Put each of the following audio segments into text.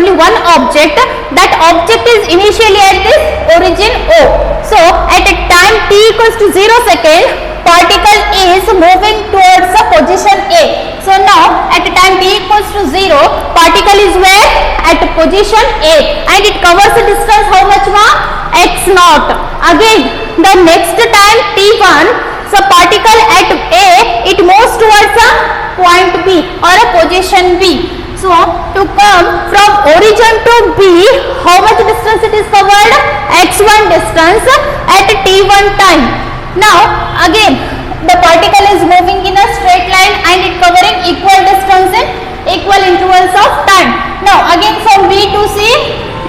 only one object. That object is initially at this origin O. So at a time t equals to 0 second, particle is moving towards the position A. So now at a time t equals to 0, particle is where? At position A, and it covers the distance how much ma? X naught. Again the next time t1, so particle at A, it moves towards a point B or a position B. So to come from origin to B, how much distance it is covered? x1 distance at t1 time. Now again the particle is moving in a straight line and it covering equal distance in equal intervals of time. Now again from B to C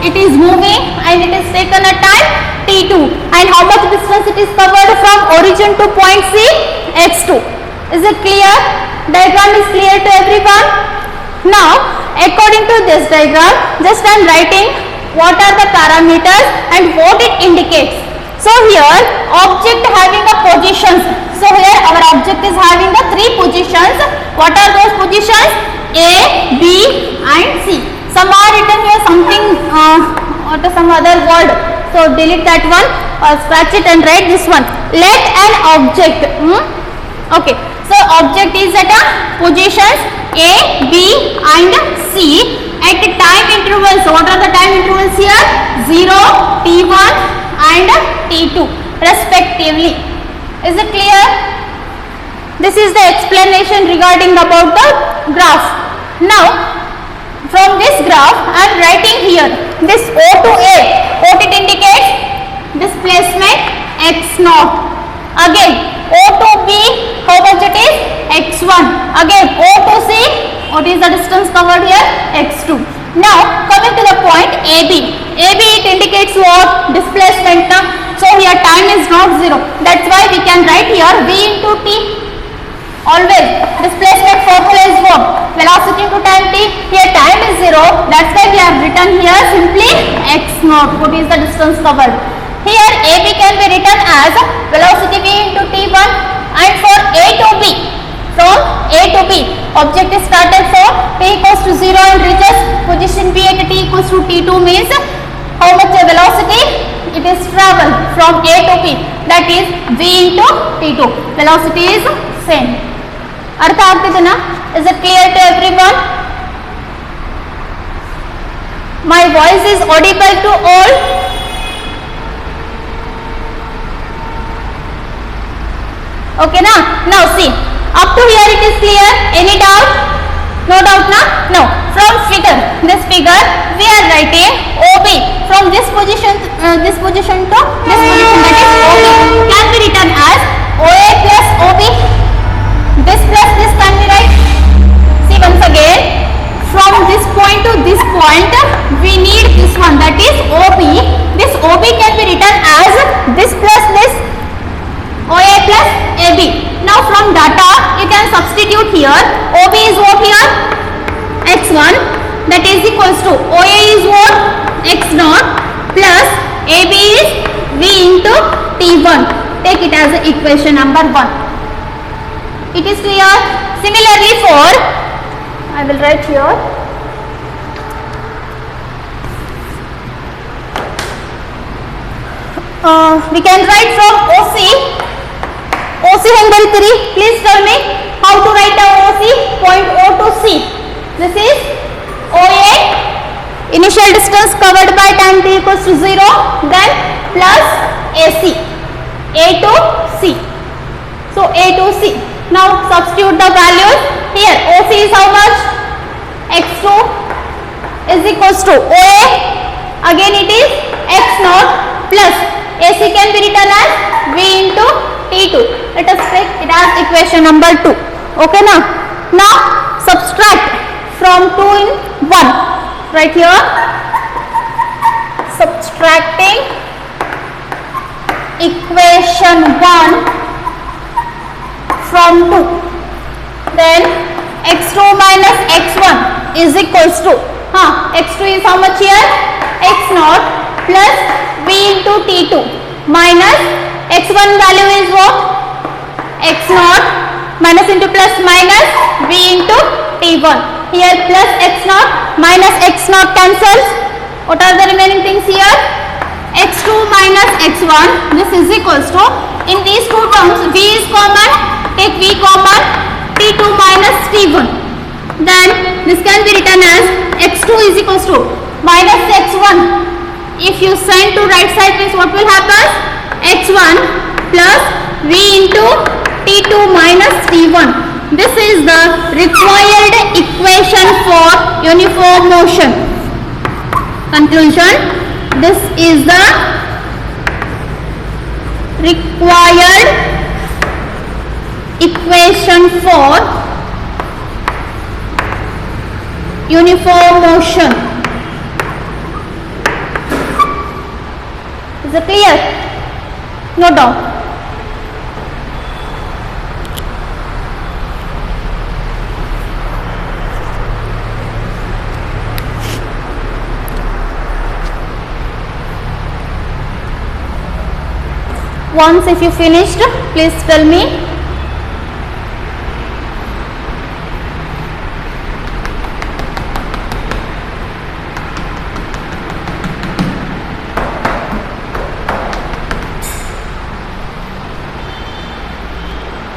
it is moving and it is taken a time t2, and how much distance it is covered from origin to point C? x2. Is it clear? Diagram is clear to everyone? Now according to this diagram, just I am writing what are the parameters and what it indicates. So here object having a positions. So here our object is having the three positions. What are those positions? A, B and C. Some are written here something or some other word. So delete that one or scratch it and write this one. Let an object. Okay. So object is at a positions A, B and C at time intervals. So what are the time intervals here? 0, t1 and t2 respectively. Is it clear? This is the explanation regarding about the graph. Now from this graph I am writing here this O to A. What it indicates? Displacement x naught. Again O to B, how much it is? x1. Again O to C, what is the distance covered here? x2. Now coming to the point AB. AB it indicates what? Displacement. So here time is not 0. That's why we can write here V into T. Always displacement formula is what? Velocity to time t. Here time is 0. That's why we have written here simply x naught. What is the distance covered? Here AB can be written as velocity V into t1, and for A to B, from A to B, object is started from t equals to 0 and reaches position B at t equals to t2 means how much velocity? It is travel from A to B, that is V into t2. Velocity is same. Artha aagtide na? Is it clear to everyone? My voice is audible to all? Okay na? Now see, up to here it is clear. Any doubt? No doubt na? No. From figure, this figure we are writing OB from this position to this position, that is OB can be written as OA plus OB. This plus this can be written. See once again, from this point to this point we need this one, that is OB. This OB can be written as this plus this, OA plus AB. Now from data you can substitute here. OB is what here? x1, that is equals to OA is what? x0 plus AB is V into t1. Take it as equation number 1. It is clear? Similarly for, I will write here, we can write from OC angle 3. Please tell me how to write the OC, point O to C. This is OA, initial distance covered by time t equals to 0, then plus AC, A to C. So A to C. Now substitute the values. Here OC is how much? x2 is equals to OA, again it is x0 plus AC can be written as V into T2. Let us take it as equation number 2. Okay now? Now subtract from 2 in 1. Right here, subtracting equation 1 from 2. Then x2 minus x1 is equals to, x2 is how much here? x0 plus V into T2 minus x1 value is what? x0 minus into plus minus V into T1. here plus x naught minus x naught cancels. What are the remaining things here? x2 minus x1. This is equals to, in these two terms v is common, take v common, t2 minus t1. Then this can be written as x2 is equals to minus x1. If you send to right side means what will happen? x1 plus v into t2 minus t1. This is the required equation for uniform motion. Conclusion, this is the required equation for uniform motion. Is it clear? Note down. Once if you finished, please tell me.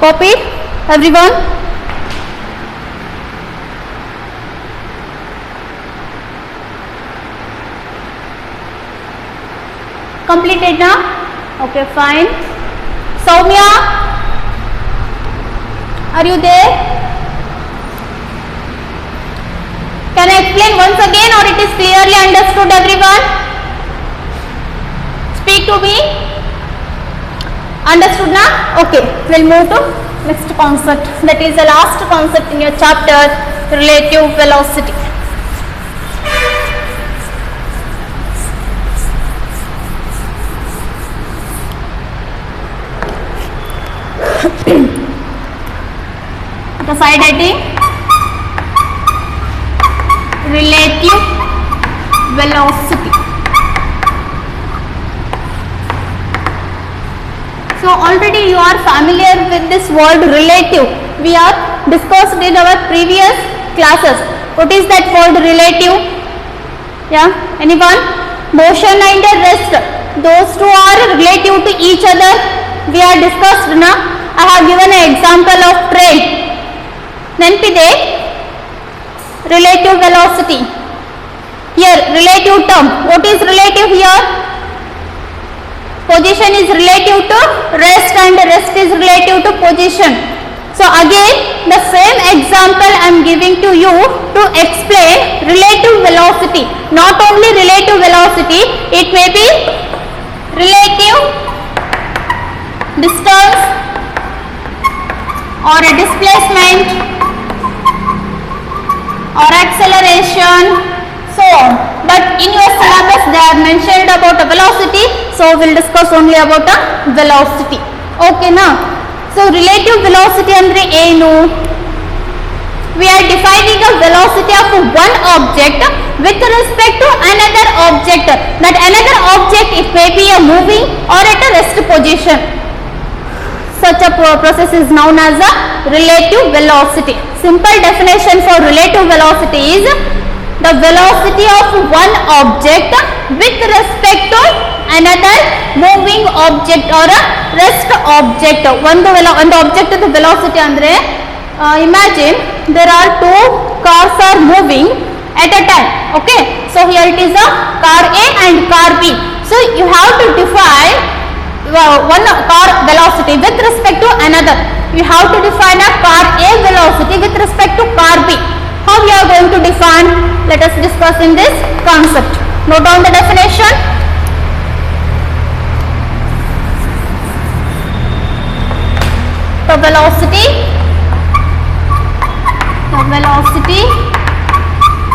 Copied, everyone? Completed now? Okay, fine. Soumya, are you there? Can I explain once again or it is clearly understood, everyone? Speak to me. Understood now? Okay, we'll move to next concept. That is the last concept in your chapter, relative velocity. The side heading, relative velocity. So already you are familiar with this word relative. We are discussed in our previous classes. What is that word relative? Yeah, anyone? Motion and rest, those two are relative to each other. We are discussed now. I have given an example of train. Nenpide, relative velocity. Here relative term. What is relative here? Position is relative to rest and rest is relative to position. So again the same example I am giving to you to explain relative velocity. Not only relative velocity, it may be relative distance or a displacement or acceleration, so on. But in your syllabus they are mentioned about a velocity, so we will discuss only about a velocity. Okay now, so relative velocity andre ಏನು? We are defining a velocity of one object with respect to another object. That another object, it may be a moving or at a rest position. Such a process is known as a relative velocity. Simple definition for relative velocity is the velocity of one object with respect to another moving object or a rest object. One object the velocity andre, imagine there are two cars are moving at a time. Okay, so here it is a car A and car B. So you have to define one car velocity with respect to another. You have to define a car A velocity with respect to car B. How we are going to define? Let us discuss in this concept. Note down the definition. The velocity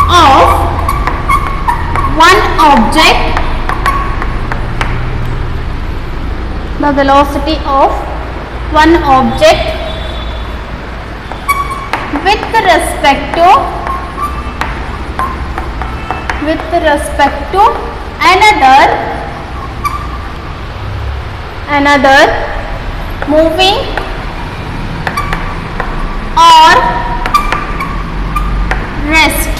of one object, the velocity of one object with respect to another moving or rest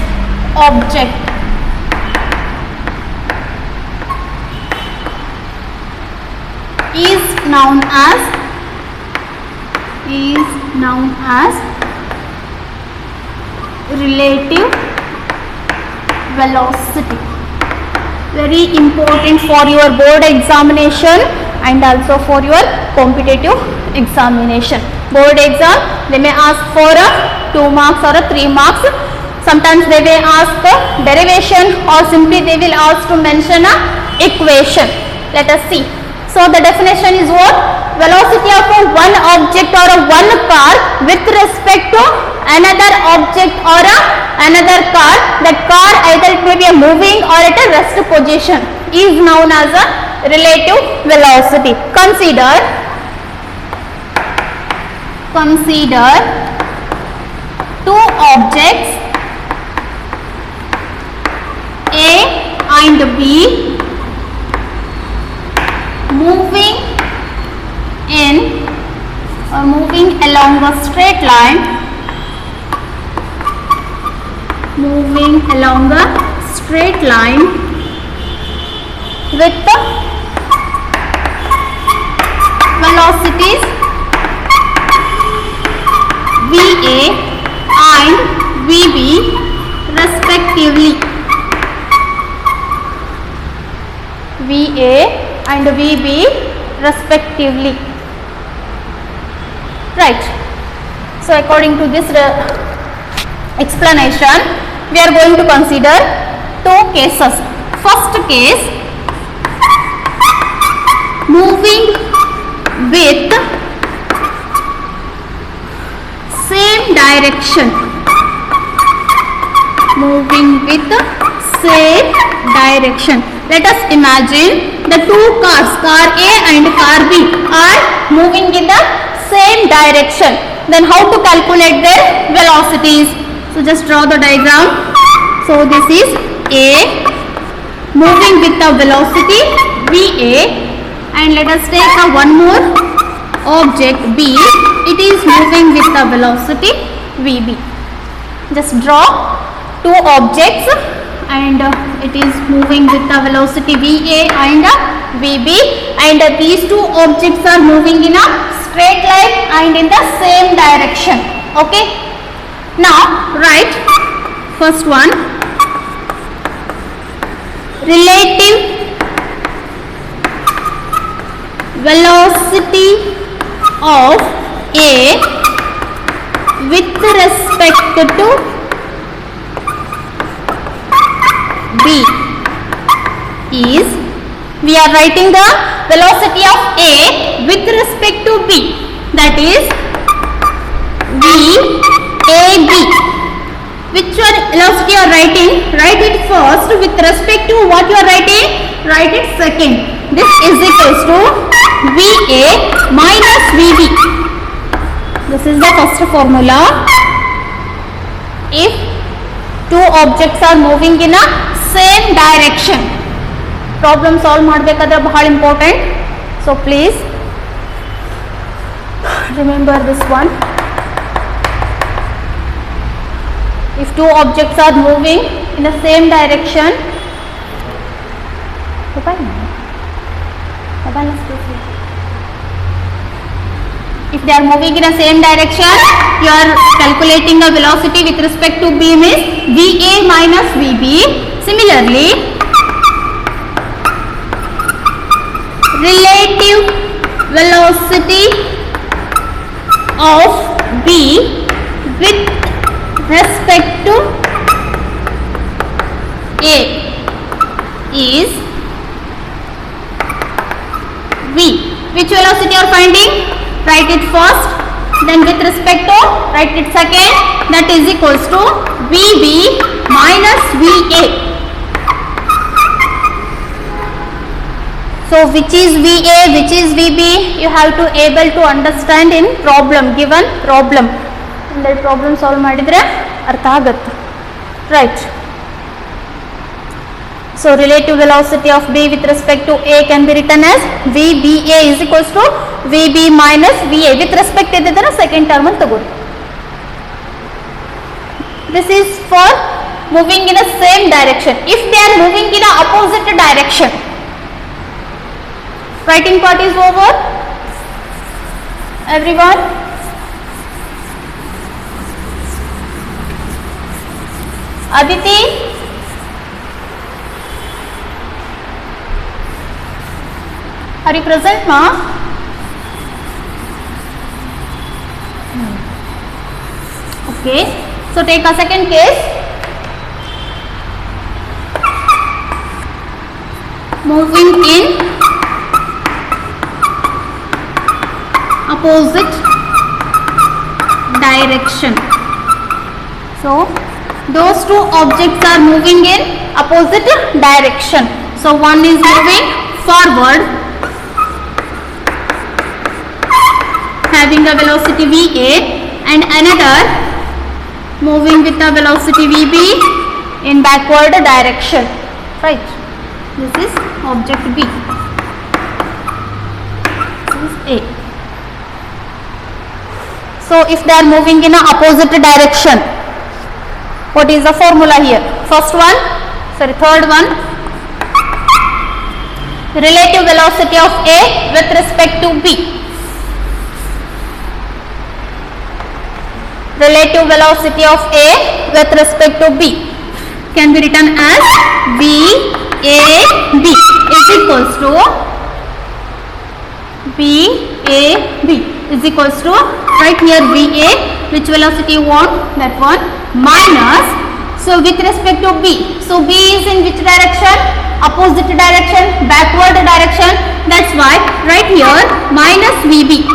object is known as relative velocity. Very important for your board examination and also for your competitive examination. Board exam, they may ask for a 2 marks or a 3 marks. Sometimes they may ask a derivation or simply they will ask to mention a equation. Let us see. So the definition is what? Velocity of one object or one car with respect to another object or another car. That car either it may be a moving or at a rest position is known as a relative velocity. Consider two objects A and B moving along a straight line, with the velocities VA and VB respectively. Right. So according to this explanation, we are going to consider two cases. First case, moving with same direction. Let us imagine the two cars, car A and car B, are moving in the same direction. Then how to calculate their velocities? So just draw the diagram. So this is A moving with the velocity VA, and let us take one more object B. It is moving with the velocity VB. Just draw two objects and it is moving with the velocity VA and VB, and these two objects are moving in a straight line and in the same direction. Okay. Now write first one, relative velocity of A with respect to B is, we are writing the velocity of A with respect to B, that is VAB. Which velocity you are writing? Write it first with respect to what you are writing, write it second. This is equals to VA minus VB. This is the first formula. If two objects are moving in a same direction, problem solve ಮಾಡಬೇಕಾದ್ರೆ ಬಹಳ important. So please remember this one. If two objects are moving in the same direction, if they are moving in the same direction, you are calculating the velocity with respect to beam is VA minus VB. Similarly, relative velocity of B with respect to A is V. Which velocity you are finding? Write it first, then with respect to write it second, that is equals to VB minus VA. So which is VA, which is VB, you have to able to understand in problem, given problem. In that problem solve ಮಾಡಿದ್ರೆ ಅರ್ಥ ಆಗುತ್ತೆ. Right. So relative velocity of B with respect to A can be written as VBA is equals to VB minus VA. With respect to the second term ತಗೊಳ್ಳಿ. This is for moving in the same direction. If they are moving in a opposite direction, writing part is over. Everyone, Aditi, are you present, ma? Okay, so take a second case. Moving in opposite direction. So those two objects are moving in opposite direction. So one is moving forward, having a velocity VA, and another moving with a velocity VB in backward direction, right? This is object B. This is A. So if they are moving in a opposite direction, what is the formula here? Third one, relative velocity of A with respect to B. Relative velocity of A with respect to B can be written as VAB is equals to right here VA, which velocity you want, that one, minus, so with respect to B, so B is in which direction? Opposite direction, backward direction, that's why right here minus VB,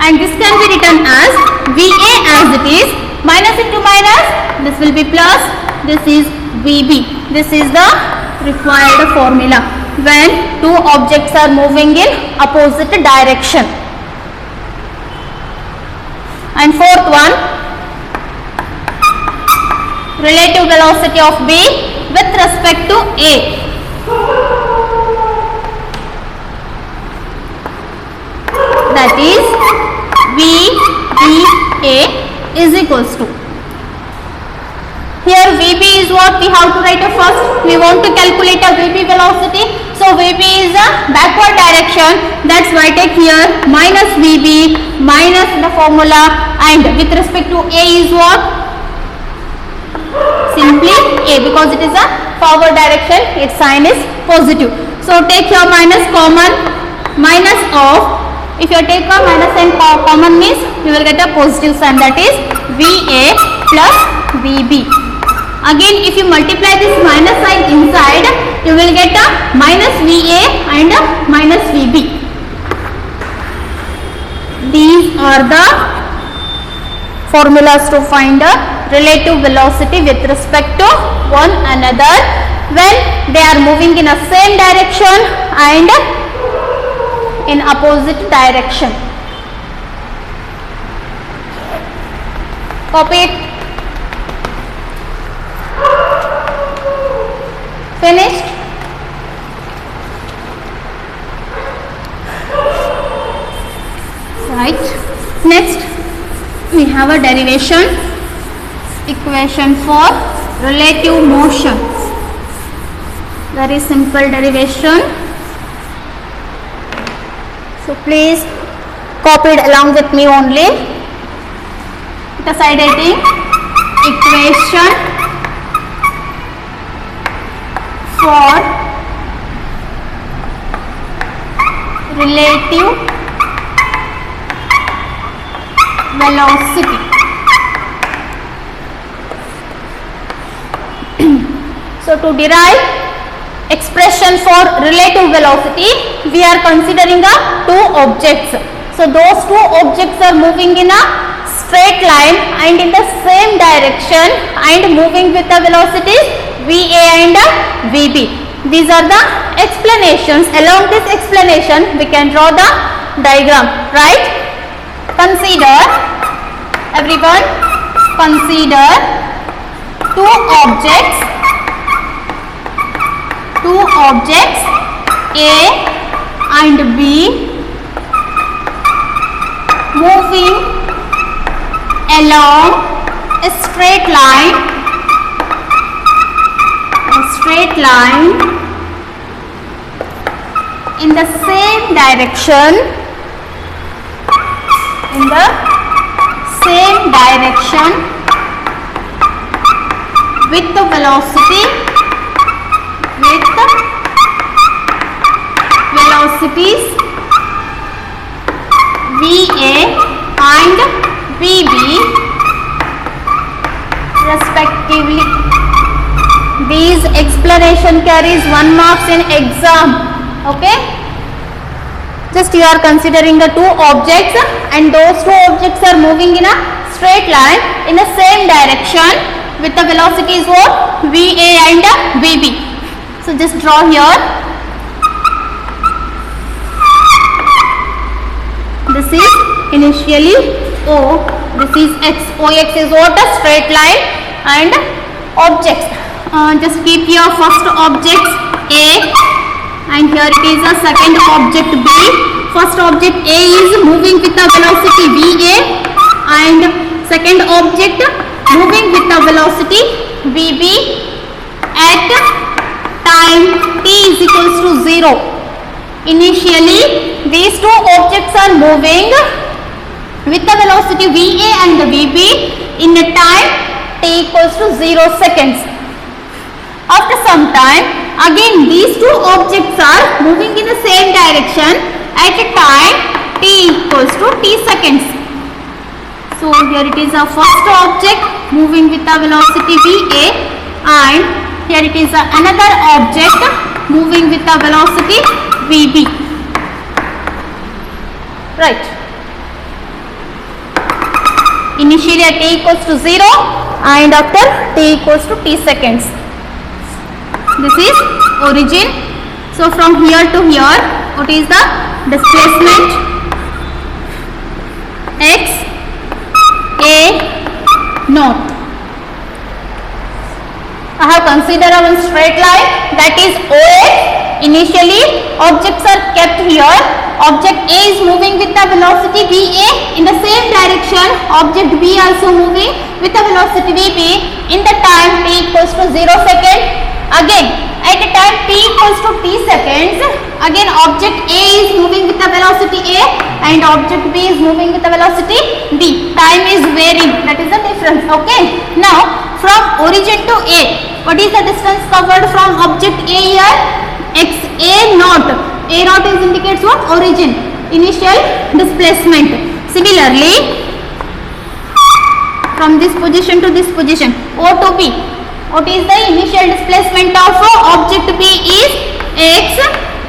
and this can be written as VA as it is, minus into minus, this will be plus, this is VB. This is the required formula when two objects are moving in opposite direction. And fourth one, relative velocity of B with respect to A. That is VBA is equals to, here VB is what we have to write first. We want to calculate a VB velocity. So VB is a backward direction. That's why take here minus VB minus the formula, and with respect to A is what? Simply A, because it is a forward direction. Its sign is positive. So take here minus common, minus of. If you take a minus and common means you will get a positive sign, that is VA plus VB. Again, if you multiply this minus sign inside, you will get a minus VA and a minus VB. These are the formulas to find a relative velocity with respect to one another when they are moving in a same direction and in opposite direction. Copy it. Finished? Right. Next, we have a derivation equation for relative motion. Very simple derivation. So please copy it along with me only. The side heading equation for relative velocity. So to derive expression for relative velocity, we are considering two objects. So those two objects are moving in a straight line and in the same direction and moving with the velocities VA and VB. These are the explanations. Along this explanation, we can draw the diagram, right? Consider, everyone, consider two objects A and B moving along a straight line in the same direction with the velocities VA and VB respectively. These explanation carries 1 marks in exam. Okay, just you are considering the two objects and those two objects are moving in a straight line in the same direction with the velocities what VA and VB. So just draw here. This is initially O, this is X. OX is what? A straight line and objects. Just keep your first object A and here it is a second object B. First object A is moving with the velocity VA and second object moving with the velocity VB at time t is equals to 0. Initially these two objects are moving with the velocity VA and the VB in a time t equals to 0 seconds. After some time again these two objects are moving in the same direction at a time t equals to t seconds. So here it is a first object moving with the velocity VA and here it is another object moving with the velocity VB. Right. Initially at t equals to 0 and after t equals to t seconds. This is origin. So from here to here, what is the displacement? X A naught. I have considered one straight line, that is OX. Initially objects are kept here. Object A is moving with the velocity VA in the same direction. Object B also moving with the velocity VB in the time t equals to 0 second. Again at a time t equals to t seconds, again object A is moving with the velocity A and object B is moving with the velocity B. Time is varying, that is the difference. Okay, now from origin to A, what is the distance covered from object A here? X A naught. A naught is indicates what? Origin, initial displacement. Similarly from this position to this position, O to B, what is the initial displacement of object B is X.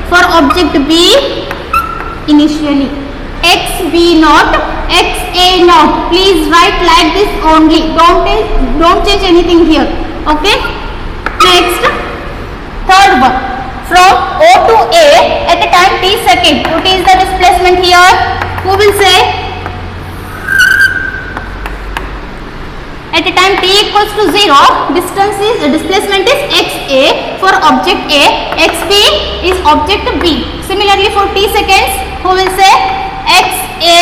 For object B initially X B naught, X A naught. Please write like this only, don't change anything here. Okay, next third one, from O to A at a time t second, what is the displacement here? Who will say? At a time t equals to 0, displacement is XA for object A, XB is object B. Similarly for t seconds, who will say? XA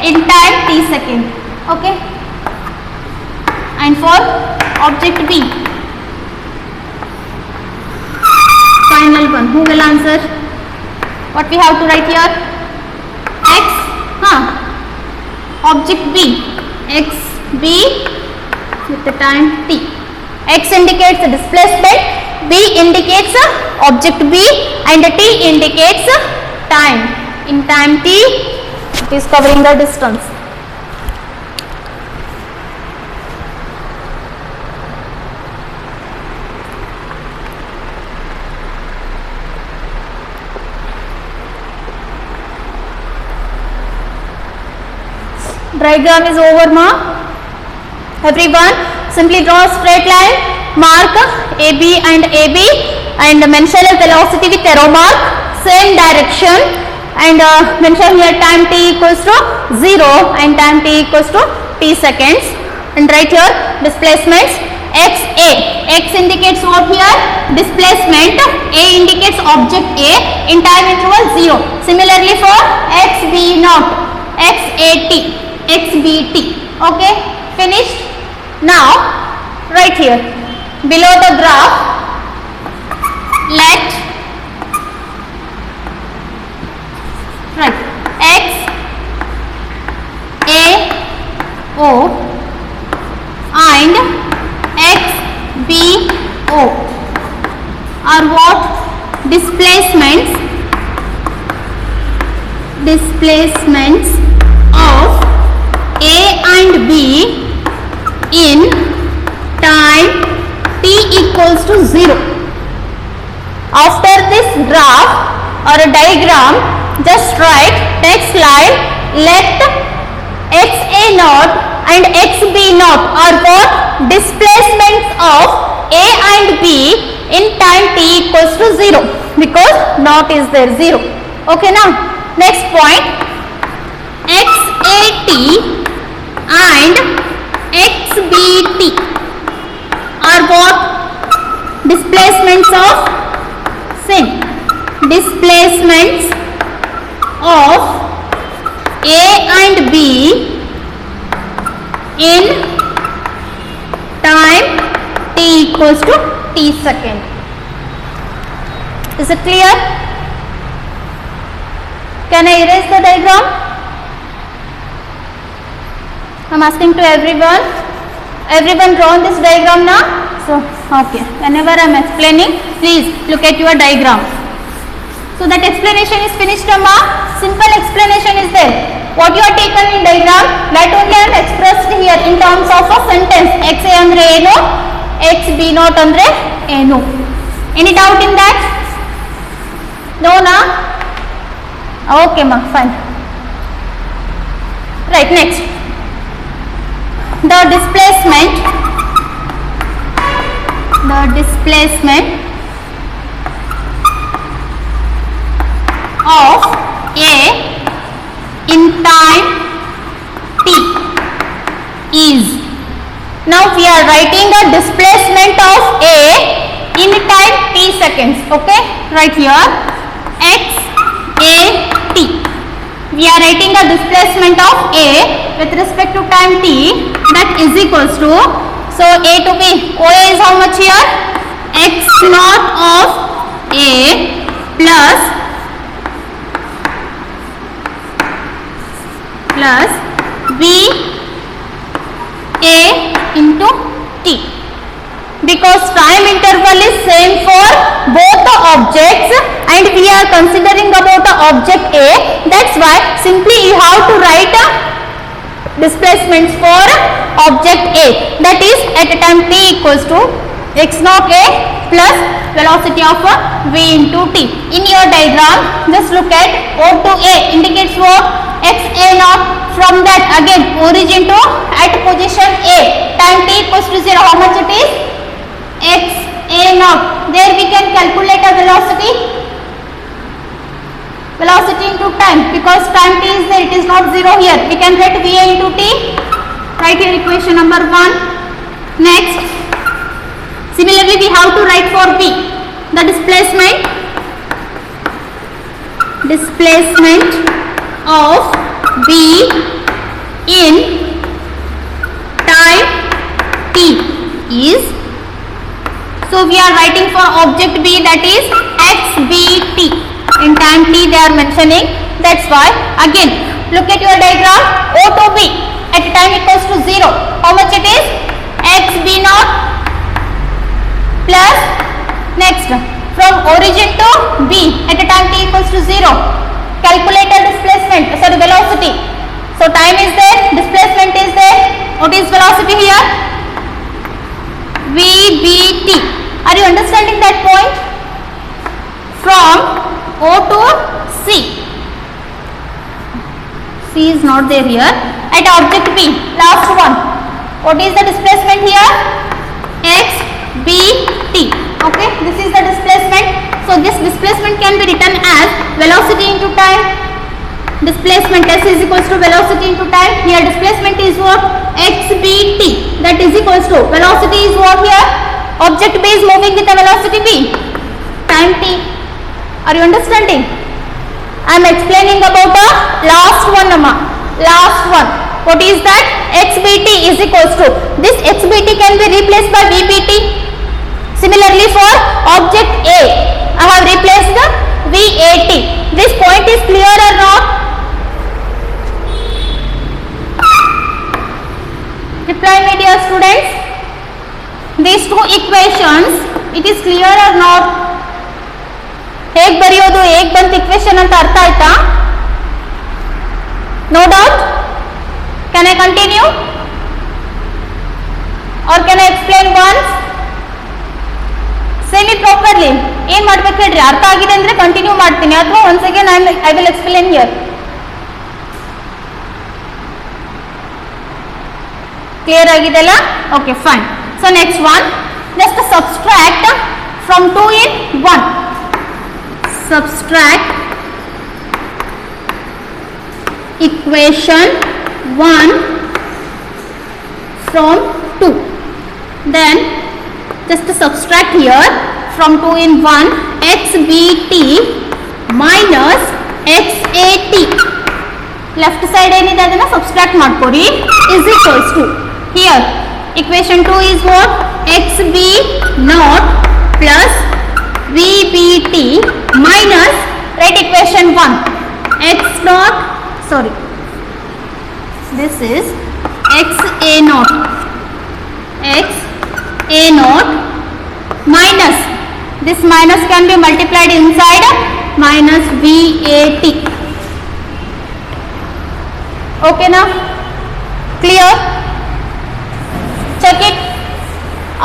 in time t second. Okay, and for object B, final one, who will answer? What we have to write here? X, object B, XB with the time t. X indicates the displacement, B indicates object B and T indicates time. In time t, it is covering the distance. Diagram is over, ma. Everyone, simply draw a straight line, mark AB and AB and mention a velocity with arrow mark, same direction, and mention here time t equals to 0 and time t equals to t seconds, and write here displacements. XA, X indicates what here? Displacement. A indicates object A in time interval 0. Similarly for XB naught, XAT, XBT. Okay, finished. Now right here below the graph, let x a o and x b o are what? Displacements of a and b in time t equals to 0. After this graph or a diagram, just write next line, let xa naught and xb naught are what? Displacements of a and b in time t equals to 0, because naught is there, 0. Okay, now next point, xat and xbt are what? Displacements of displacements of a and b in time t equals to t second. Is it clear? Can I erase the diagram? I'm asking to everyone. Everyone drawn this diagram now? So, okay. Whenever I'm explaining, please look at your diagram. So that explanation is finished, Amma. Simple explanation is there. What you are taken in diagram, that only I am expressed here in terms of a sentence. xa andre eno, xb naught andre eno. Any doubt in that? No, na? Okay, ma, fine. Right, next. The displacement of a in time t is, now we are writing the displacement of a in time t seconds. Okay, right here x a t, we are writing the displacement of a with respect to time t, that is equals to, so a to b, OA is how much here? X naught of a plus b a into t, because time interval is same for both the objects and we are considering about the object a, that's why simply you have to write displacements for object a, that is at a time t equals to x naught a plus velocity of v into t. In your diagram, just look at O to a indicates what? X a naught. From that again origin to at position a, time t equals to 0, how much it is? X a naught. There we can calculate a velocity into time, because time t is there, it is not 0 here. We can write v a into t. Write here equation number 1. Next, similarly we have to write for b the displacement of b in time t is, so we are writing for object b, that is xbt. In time t they are mentioning, that's why again look at your diagram. O to b at time equals to 0, how much it is? Xb naught plus, next from origin to b at a time t equals to 0, calculate a displacement, sorry, velocity. So time is there, displacement is there, what is velocity here? vbt. Are you understanding that point? From O to C. C is not there here. At object B, last one. What is the displacement here? xbt. Okay, this is the displacement. So this displacement can be written as velocity into time. Displacement S is equals to velocity into time. Here displacement is what? xbt. That is equals to velocity is what here? Object B is moving with a velocity v. Time t. Are you understanding? I am explaining about the last one, Amma. Last one. What is that? xbt is equals to, this xbt can be replaced by vbt. Similarly for object A, I have replaced the VAT. This point is clear or not? Reply me dear students. These two equations, it is clear or not? ಹೇಗೆ ಬರೆಯೋದು, ಹೇಗೆ ಬಂತು equation ಅಂತ ಅರ್ಥ ಆಯ್ತಾ? No doubt? Can I continue? Or can I explain once? Say me properly. ಏನು ಮಾಡ್ಬೇಕು ಹೇಳ್ರಿ, ಅರ್ಥ ಆಗಿದೆ ಅಂದರೆ ಕಂಟಿನ್ಯೂ ಮಾಡ್ತೀನಿ ಅಥವಾ once again I will explain here. Clear ಆಗಿದೆಲ್ಲ? Okay, fine. So next one, just subtract from 2 in 1. Subtract equation 1 from 2. Then just subtract here from 2 in 1, xbt minus xat. Left side ಏನಿದೆ ಅದನ್ನ subtract ಮಾಡ್ಕೊಡಿ, is equals to, here equation 2 is what? xb naught plus vbt minus, write equation 1, x naught, sorry, this is xa naught, xa naught minus, this minus can be multiplied inside, minus vat. Okay now? Clear? Check it.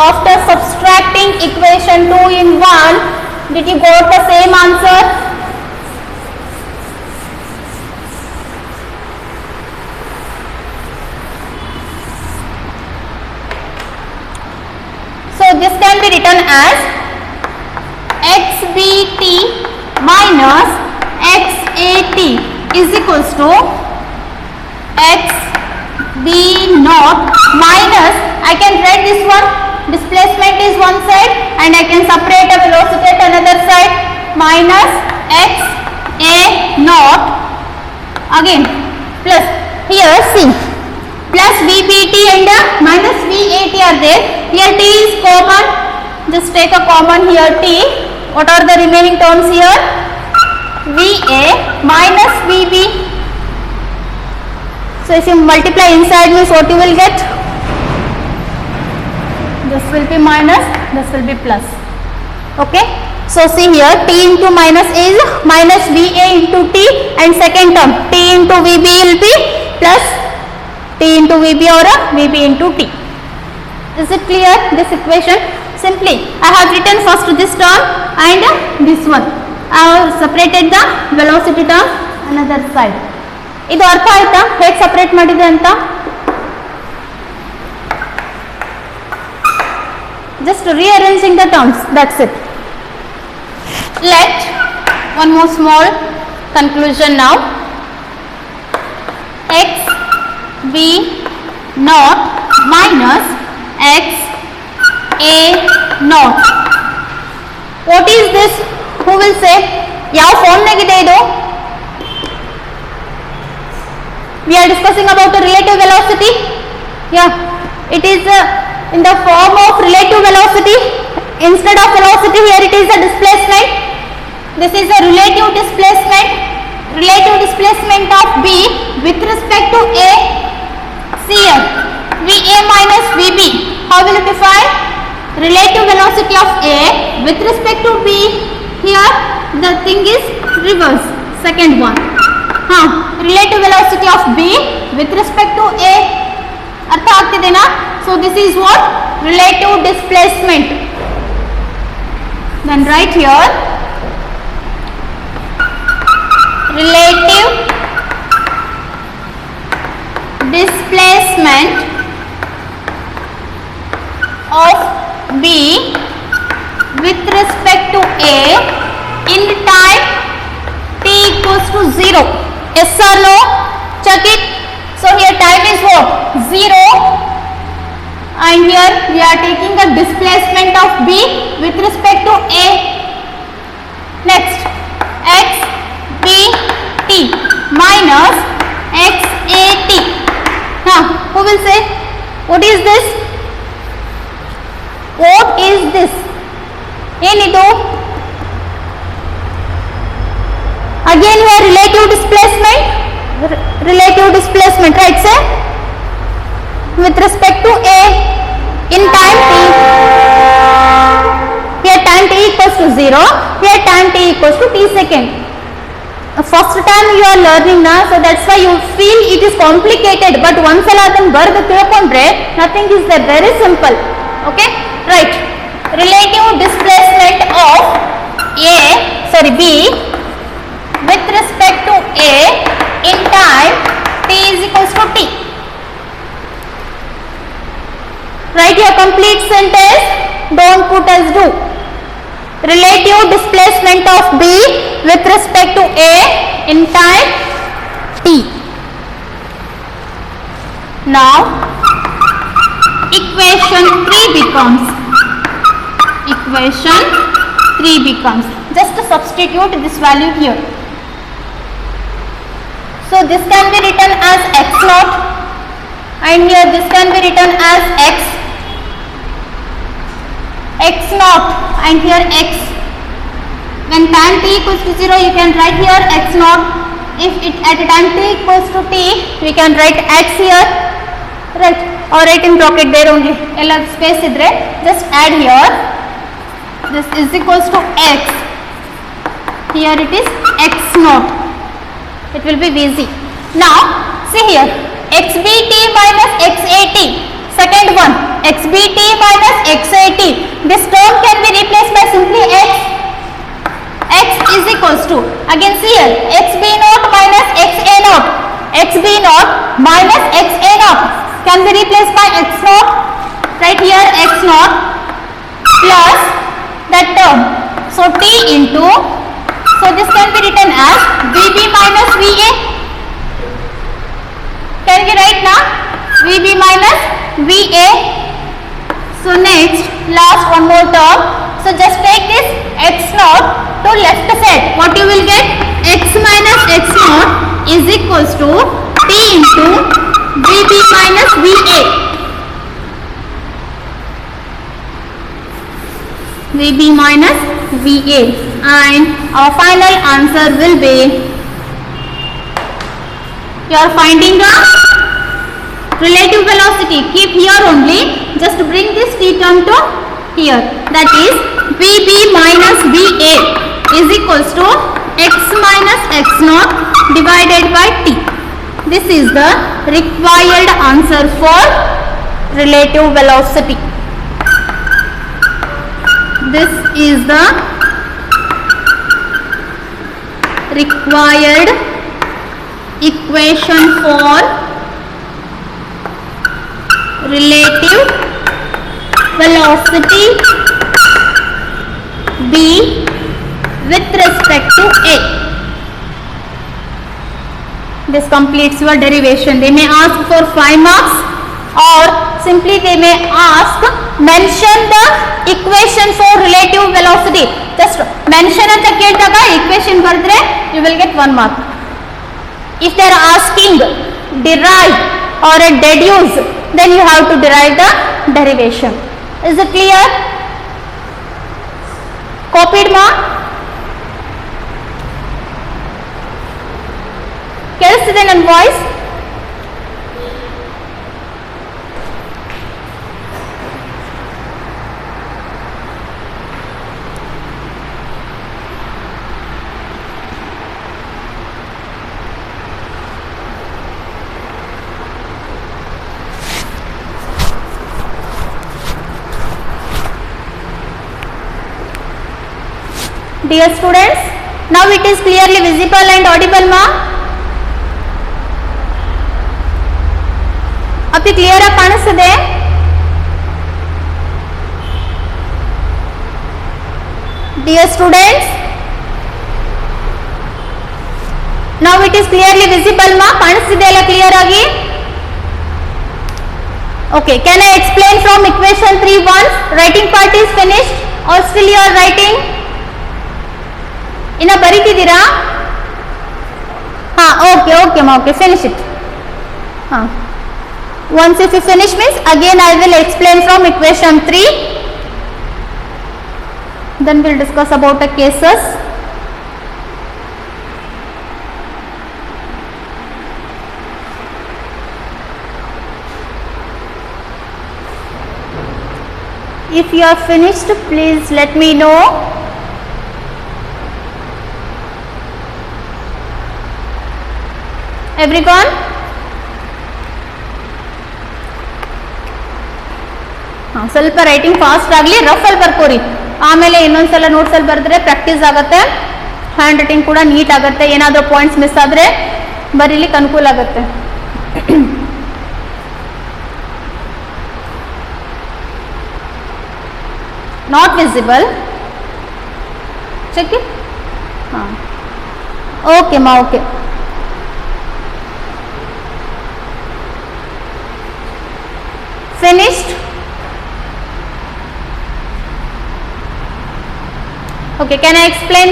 After subtracting equation 2 in 1, did you got the same answer? So this can be written as xbt minus xat is equals to xb naught minus, I can write this one, displacement is one side and I can separate a velocity at another side, minus xa naught, again plus, here see, plus vbt and minus vat are there, here t is common, just take a common here t, what are the remaining terms here? va minus vb. So if you multiply inside means what you will get? This will be minus, this will be plus. Okay? So see here, t into minus is minus va into t, and second term t into vb will be plus t into vb or vb into t. Is it clear, this equation? Simply I have written first this term and this one. I have separated the velocity term another side. ಇದು ಅರ್ಥ ಆಯ್ತಾ ಹೇಗೆ separate ಮಾಡಿದೆ ಅಂತ? Just rearranging the terms, that's it. Let one more small conclusion now. X b naught minus x a naught. What is this? Who will say? ಯಾವ form ನಾಗಿದೆ ಇದು? We are discussing about the relative velocity. Yeah, it is in the form of relative velocity. Instead of velocity, here it is a displacement. This is a relative displacement. Relative displacement of B with respect to A. See here, VA minus VB. How will you define? Relative velocity of A with respect to B. Here the thing is reverse. Second one. Relative velocity of B with respect to A. ಅರ್ಥ ಆಗ್ತಿದೆನಾ? So this is what? Relative displacement. Then write here relative displacement of B with respect to A in time t equals to 0. Yes or no? Check it. So here time is what? 0, and here we are taking the displacement of B with respect to A. Next, x b t minus x a t. Now who will What is this? What is this? ಏನಿದು? Again here relative displacement. Relative displacement, right? Say with respect to A in time t. Here time t equals to 0. Here time t equals to t second. First time you are learning na, so that's why you feel it is complicated. But once aladhan bardu tilkondre, nothing is there. Very simple. Okay, right? Relative displacement of B with respect to A in time t is equals to t. Write your complete sentence. Don't put as do. Relative displacement of B with respect to A in time t. Now equation 3 becomes just substitute this value here. So this can be written as x naught, and here this can be written as x naught, and here x. When time t equals to 0, you can write here x naught. If it at time t equals to t, we can write x here, right? Or write in bracket there only. Ella space idre just add here. This is equals to x. Here it is x naught. It will be easy. Now see here, xbt minus xat. Second one, xbt minus xat. This term can be replaced by simply x. X is equals to, again see here, xb naught minus xa naught. Xb naught minus xa naught can be replaced by x naught. Right here x naught plus that term. So t into, so this can be written as vb minus va. Can we write now? vb minus va. So next, last one more term. So just take this x naught to left side. What you will get? X minus x naught is equals to t into vb minus va. vb minus va, and our final answer will be, you are finding the relative velocity. Keep here only, just bring this t term to here. That is vb minus va is equals to x minus x naught divided by t. This is the required answer for relative velocity. This is the required equation for relative velocity B with respect to A. This completes your derivation. They may ask for 5 marks, or simply they may ask, mention the equation for relative velocity. Just mention anta keldaga equation bardre you will get 1 mark. If they are asking derive or deduce, then you have to derive the derivation. Is it clear? Copied ma? Kelistide ನನ್ನ voice? Dear students, now it is clearly visible and audible ma? ಅಪ್ಪಿ clear ಆಗಿ ಕಾಣಿಸ್ತದೆ? Dear students, now it is clearly visible ma? ಕಾಣಿಸ್ತಿದೆ ಅಲ್ಲ clear ಆಗಿ? Okay, can I explain from equation 3 once? Writing part is finished or still you are writing? ಇನ್ನ ಬರೀತಿದ್ದೀರಾ? ಹಾ, okay okay ಮಾ, okay, finish it. ಹಾ, Once if you finish means again I will explain from equation 3. Then we'll discuss about the cases. If you are finished, please let me know. Everyone? ಸ್ವಲ್ಪ writing fast ಆಗಲಿ, rough ಅಲ್ಲಿ ಬರ್ಕೋರಿ. ಆಮೇಲೆ ಇನ್ನೊಂದ್ಸಲ notes ಅಲ್ಲಿ ಬರೆದ್ರೆ practice ಆಗುತ್ತೆ, hand writing ಕೂಡ neat ಆಗುತ್ತೆ. ಏನಾದರೂ ಪಾಯಿಂಟ್ಸ್ ಮಿಸ್ ಆದರೆ ಬರೀಲಿಕ್ಕೆ ಅನುಕೂಲ ಆಗುತ್ತೆ. Not visible. Check it. Okay ma, okay. Finished. Okay, can I explain?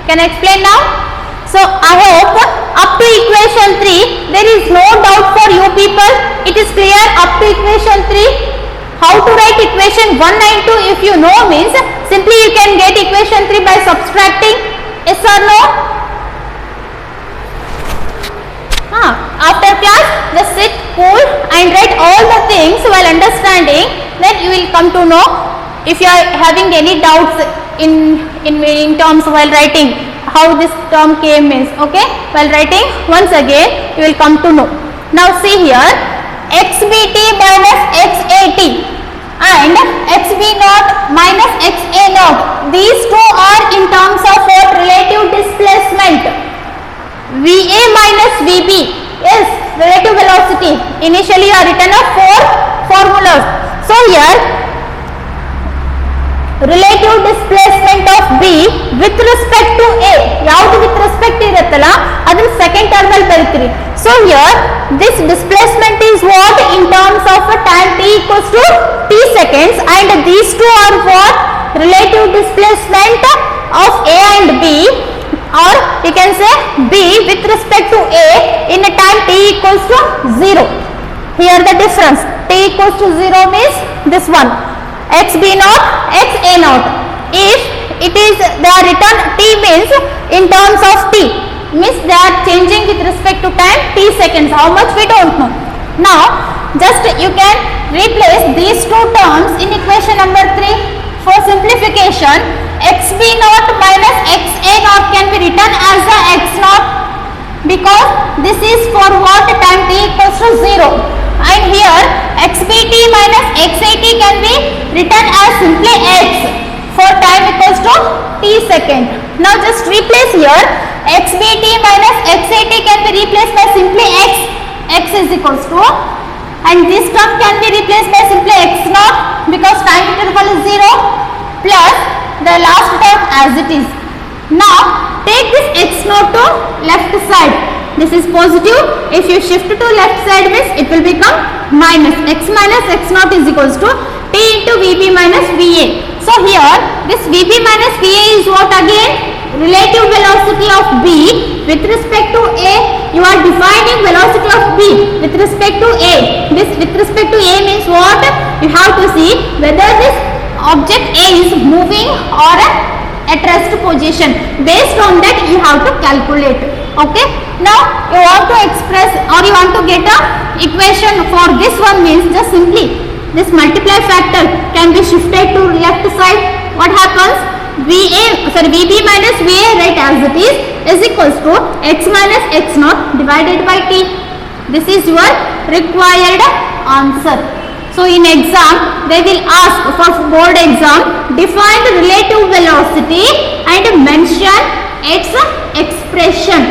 Can I explain now? So I hope up to equation 3 there is no doubt for you people. It is clear up to equation 3. How to write equation 1 and 2 if you know means simply you can get equation 3 by subtracting. Yes or no? After class just sit cool and write all the things while understanding, then you will come to know if you are having any doubts in terms while writing how this term came means. Okay, while writing once again you will come to know. Now see here, xbt minus xat and xb naught minus xa naught, these two are in terms of what? Relative displacement. Va minus vb is relative velocity. Initially you are written up 4 formulas. So here relative displacement of b with respect to a, ಯಾವುದು with respect ಇರುತ್ತಲ್ಲ ಅದನ್ನ second term ಅಲ್ಲಿ ಬರೀತೀರಿ. So here this displacement is what? In terms of time t equals to t seconds, and these two are what? Relative displacement of a and b, or you can say b with respect to a in a time t equals to 0. Here the difference, t equals to 0 means this one, xb naught xa naught. If it is they are written t means in terms of t means they are changing with respect to time t seconds. How much we don't know. Now just you can replace these two terms in equation number 3. For simplification, xb naught minus xa naught can be written as a x naught, because this is for what? Time t equals to 0. And here xbt minus xat can be written as simply x for time equals to t second. Now just replace here, xbt minus xat can be replaced by simply x. X is equals to, and this term can be replaced by simply x naught because time interval is 0, plus the last term as it is. Now take this x naught to left side. This is positive. If you shift to left side means it will become minus x naught is equals to t into vb minus va. So here this vb minus va is what again? Relative velocity of b with respect to a. You are defining velocity of b with respect to a. This with respect to a means what? You have to see whether this object a is moving or at rest position. Based on that you have to calculate. Okay, now you want to express or you want to get a equation for this one means just simply this multiply factor can be shifted to left side. What happens? vb minus va right as it is equals to x minus x naught divided by t. This is your required answer. So in exam they will ask, for board exam, define the relative velocity and mention its expression.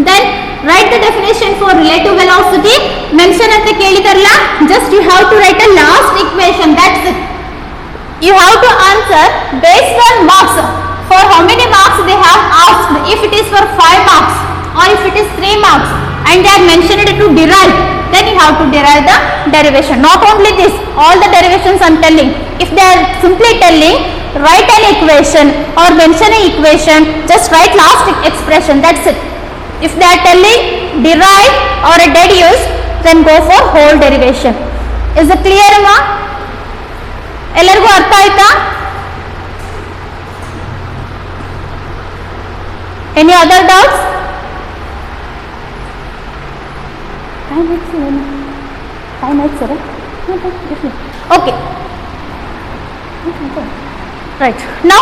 Then write the definition for relative velocity. Mention anta kelidaralla, just you have to write a last equation. That's it. You have to answer based on marks. For how many marks they have asked. If it is for 5 marks or if it is 3 marks and they are mentioned to derive, then you have to derive the derivation. Not only this, all the derivations I am telling. If they are simply telling write an equation or mention an equation, just write last expression. That's it. If they are telling derive or deduce, then go for whole derivation. Is it clear amma? ಎಲ್ಲರಿಗೂ ಅರ್ಥ ಆಯ್ತಾ? Any other doubts? Okay. Right. Now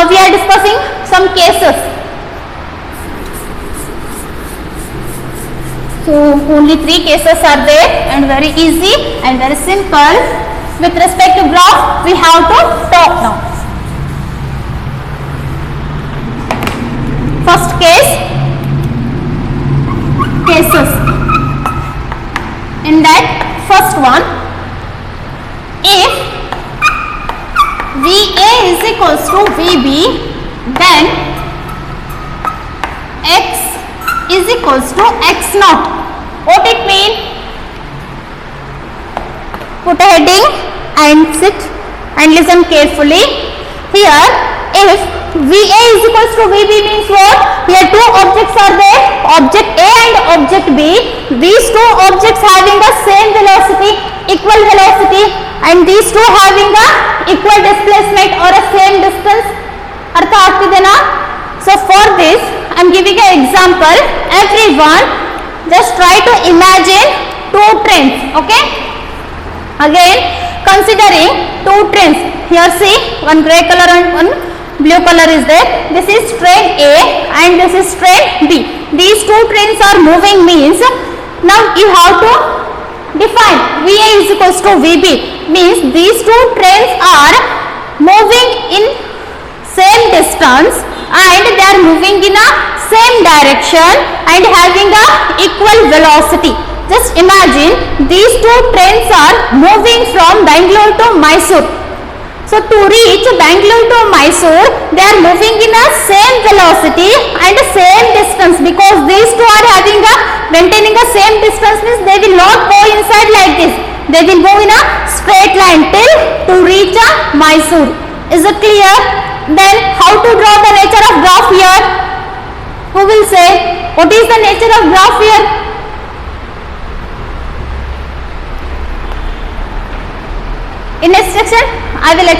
we are discussing some cases. So only 3 cases are there and very easy and very simple. With respect to graph, we have to talk now. First case, cases. In that first one, if VA is equals to VB, then X is equals to X naught. What it mean? Put a heading and sit and listen carefully. Here, if VA is equals to VB means what? Here 2 objects are there, object A and object B. These 2 objects having the same velocity, equal velocity, and these 2 having the equal displacement or a same distance. Artha aagtidena? So for this, I am giving an example. Everyone, just try to imagine 2 trains. Okay? Again, considering 2 trains. Here see, one grey color and one blue color is there. This is train A and this is train B. These 2 trains are moving means, now you have to define VA is equals to VB. Means these 2 trains are moving in same distance and they are moving in a same direction and having a equal velocity. Just imagine these 2 trains are moving from Bangalore to Mysore. So to reach Bangalore to Mysore, they are moving in a same velocity and same distance, because these 2 are having a maintaining a same distance means they will not go inside like this. They will move in a straight line till to reach a Mysore. Is it clear? Then how to draw the nature of graph here? Who will say? What is the nature of graph here? In next section, I will explain.